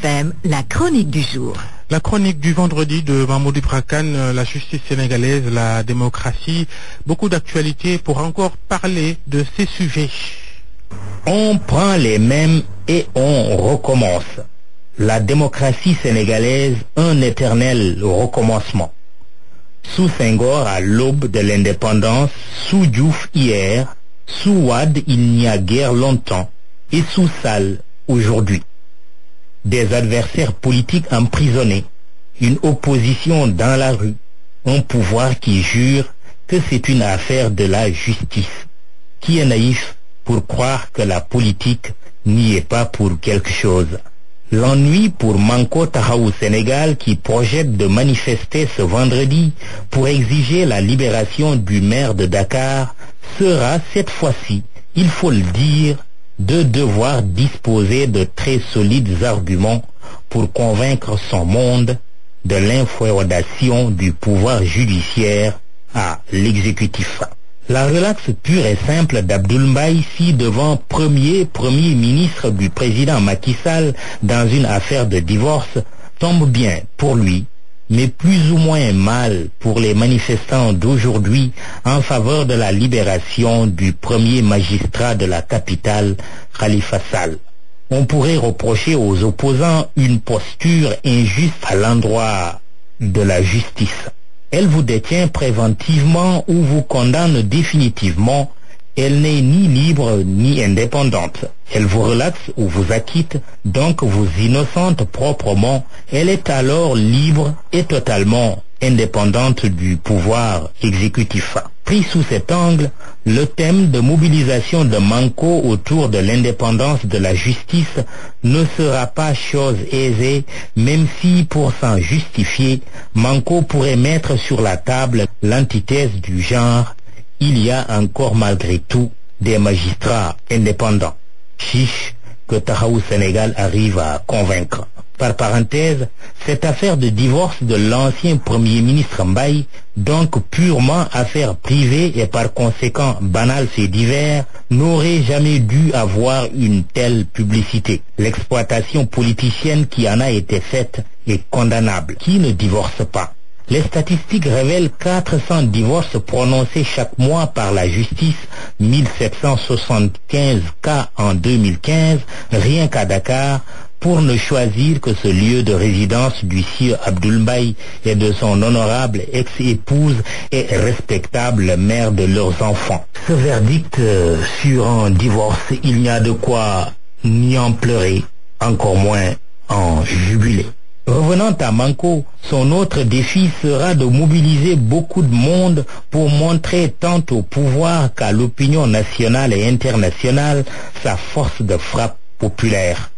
FM, la chronique du jour. La chronique du vendredi de Mamoudou Brakan, la justice sénégalaise, la démocratie, beaucoup d'actualités pour encore parler de ces sujets. On prend les mêmes et on recommence. La démocratie sénégalaise, un éternel recommencement. Sous Senghor à l'aube de l'indépendance, sous Diouf hier, sous Wade il n'y a guère longtemps, et sous Sall aujourd'hui. Des adversaires politiques emprisonnés, une opposition dans la rue, un pouvoir qui jure que c'est une affaire de la justice. Qui est naïf pour croire que la politique n'y est pas pour quelque chose? L'ennui pour Manko Tahaou Sénégal qui projette de manifester ce vendredi pour exiger la libération du maire de Dakar sera cette fois-ci, il faut le dire, de devoir disposer de très solides arguments pour convaincre son monde de l'inféodation du pouvoir judiciaire à l'exécutif. La relaxe pure et simple d'Abdoul Mbaye ici devant premier ministre du président Macky Sall dans une affaire de divorce tombe bien pour lui, mais plus ou moins mal pour les manifestants d'aujourd'hui en faveur de la libération du premier magistrat de la capitale, Khalifa Sall. On pourrait reprocher aux opposants une posture injuste à l'endroit de la justice. Elle vous détient préventivement ou vous condamne définitivement. Elle n'est ni libre ni indépendante. Elle vous relaxe ou vous acquitte, donc vous innocente proprement. Elle est alors libre et totalement indépendante du pouvoir exécutif. Pris sous cet angle, le thème de mobilisation de Manko autour de l'indépendance de la justice ne sera pas chose aisée, même si, pour s'en justifier, Manko pourrait mettre sur la table l'antithèse du genre « il y a encore malgré tout des magistrats indépendants ». Chiche que Tahaou Sénégal arrive à convaincre. Par parenthèse, cette affaire de divorce de l'ancien Premier ministre Mbaye, donc purement affaire privée et par conséquent banal fait divers, n'aurait jamais dû avoir une telle publicité. L'exploitation politicienne qui en a été faite est condamnable. Qui ne divorce pas? Les statistiques révèlent 400 divorces prononcés chaque mois par la justice, 1775 cas en 2015, rien qu'à Dakar, pour ne choisir que ce lieu de résidence du sire Abdoul Mbaye et de son honorable ex-épouse et respectable mère de leurs enfants. Ce verdict sur un divorce, il n'y a de quoi ni en pleurer, encore moins en jubiler. Revenant à Manko, son autre défi sera de mobiliser beaucoup de monde pour montrer tant au pouvoir qu'à l'opinion nationale et internationale sa force de frappe populaire.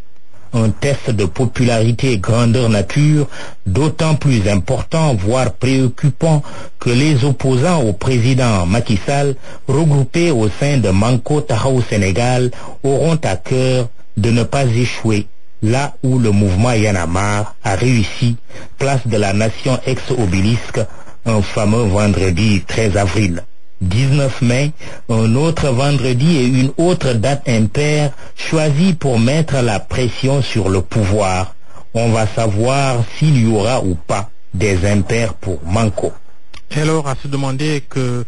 Un test de popularité grandeur nature, d'autant plus important, voire préoccupant, que les opposants au président Macky Sall, regroupés au sein de Manko Tahaou Sénégal, auront à cœur de ne pas échouer là où le mouvement Y en a marre a réussi, place de la Nation ex-Obélisque, un fameux vendredi 13 avril. 19 mai, un autre vendredi et une autre date impaire choisie pour mettre la pression sur le pouvoir. On va savoir s'il y aura ou pas des impairs pour Manko. Et alors à se demander que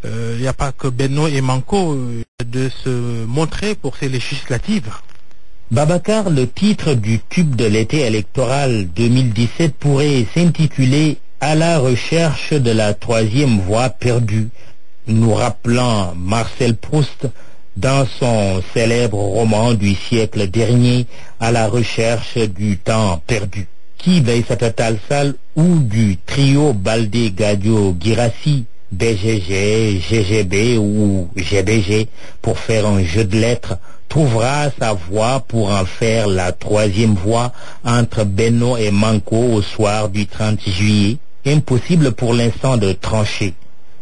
il n'y a pas que Benno et Manko de se montrer pour ces législatives. Babacar, le titre du tube de l'été électoral 2017 pourrait s'intituler « À la recherche de la troisième voie perdue », nous rappelant Marcel Proust dans son célèbre roman du siècle dernier « À la recherche du temps perdu ». Qui Baïssata Tall Sall ou du trio Baldé Gadio Guirassy, BGG, GGB ou GBG pour faire un jeu de lettres, trouvera sa voie pour en faire la troisième voie entre Benno et Manko au soir du 30 juillet. Impossible pour l'instant de trancher.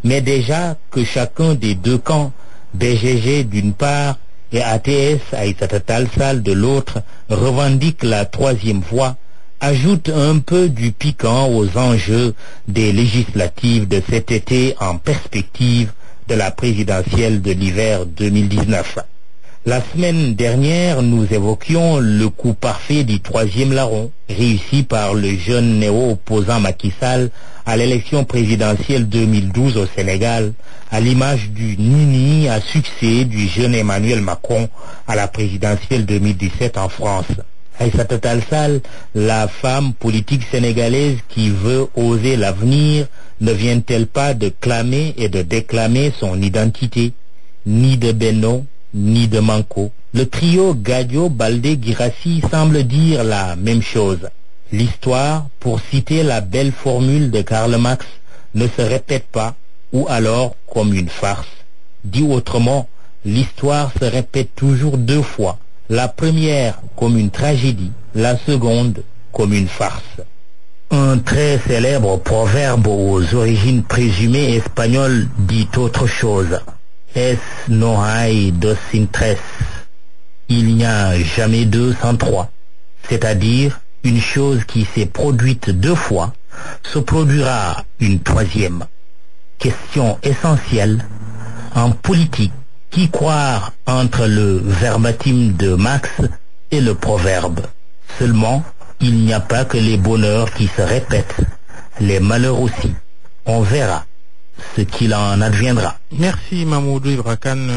Mais déjà que chacun des deux camps, BGG d'une part et ATS, Aïssata Tall Sall de l'autre, revendique la troisième voie, ajoute un peu du piquant aux enjeux des législatives de cet été en perspective de la présidentielle de l'hiver 2019. La semaine dernière, nous évoquions le coup parfait du 3e larron, réussi par le jeune néo-opposant Macky Sall à l'élection présidentielle 2012 au Sénégal, à l'image du nini à succès du jeune Emmanuel Macron à la présidentielle 2017 en France. Aïssata Tall Sall, la femme politique sénégalaise qui veut oser l'avenir, ne vient-elle pas de clamer et de déclamer son identité, ni de Benno, ni de Manko? Le trio Gadio-Baldé-Guirassy semble dire la même chose. L'histoire, pour citer la belle formule de Karl Marx, ne se répète pas, ou alors comme une farce. Dit autrement, l'histoire se répète toujours 2 fois. La première comme une tragédie, la seconde comme une farce. Un très célèbre proverbe aux origines présumées espagnoles dit autre chose. Es no hay dos sin tres. Il n'y a jamais 2 sans 3. C'est-à-dire, une chose qui s'est produite 2 fois se produira une 3e. Question essentielle. En politique, qui croire entre le verbatim de Marx et le proverbe? Seulement, il n'y a pas que les bonheurs qui se répètent, les malheurs aussi. On verra ce qu'il en adviendra. Merci Mamoudou Ibra Kane.